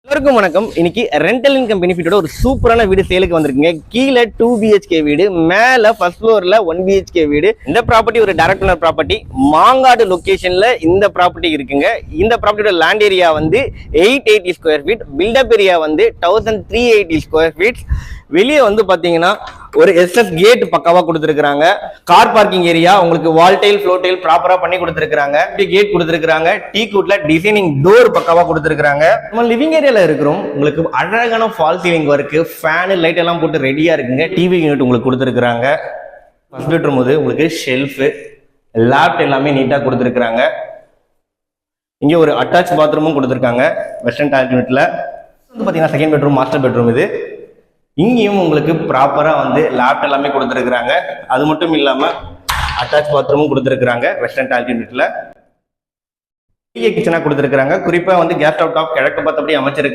எல்லாருக்கும் வணக்கம். இன்னைக்கு ரெண்டல் இன்கம் பெனிஃபிட்டோட ஒரு சூப்பரான வீடு சேலுக்கு வந்திருக்குங்க. கீழே 2 BHK வீடு, மேல ஃபர்ஸ்ட் ஃப்ளோர்ல 1 BHK வீடு. இந்த ப்ராப்பர்ட்டி ஒரு டைரக்ட் ஓனர் ப்ராப்பர்ட்டி. மாங்காடு லொகேஷன்ல இந்த ப்ராப்பர்ட்டி இருக்குங்க. இந்த ப்ராப்பர்ட்டியோட லேண்ட் ஏரியா வந்து 880 ஸ்கொயர் ஃபீட், பில்டப் ஏரியா வந்து 1380 ஸ்கொயர் ஃபீட். வெளியே வந்து பாத்தீங்கன்னா ஒரு SS கேட் பக்காவா கொடுத்துருக்காங்க. கார் பார்க்கிங் ஏரியா உங்களுக்கு வால் டைல் ஃப்ளோர் டைல் ப்ராப்பரா பண்ணி கொடுத்துருக்காங்க. கேட் கொடுத்துருக்காங்க. டீ கூட்ல டிசைனிங் டோர் பக்காவா கொடுத்துருக்காங்க. நம்ம லிவிங் ஏரியால இருக்கிறோம். உங்களுக்கு அழகான fall ceiling work, fan, light எல்லாம் போட்டு ரெடியா இருக்குங்க. டிவி யூனிட் உங்களுக்கு கொடுத்துருக்காங்க. ஃபர்ஸ்ட் பெட்ரூம் வந்து உங்களுக்கு ஷெல்ஃப், லேப்ட் எல்லாமே நீட்டா கொடுத்துருக்காங்க. இங்க ஒரு அட்டாச் பாத்ரூமும் கொடுத்துருக்காங்க. வெஸ்டர்ன் டாய்லெட் யூனிட்ல வந்து பாத்தீங்கன்னா செகண்ட் பெட்ரூம், மாஸ்டர் பெட்ரூம் இது. இங்கேயும் உங்களுக்கு ப்ராப்பரா வந்து லேப்ட் எல்லாமே கொடுத்துருக்காங்க. அது மட்டும் இல்லாம அட்டாச் பாத்ரூமும் கொடுத்துருக்காங்க. வெஸ்டர்ன் டாய்லெட் யூனிட்ல கிச்சனா கொடுத்துருக்காங்க. குறிப்பா வந்து கேஸ் ஸ்டவ் டாப் கிழக்கு பார்த்தபடி அமைச்சிருக்கு.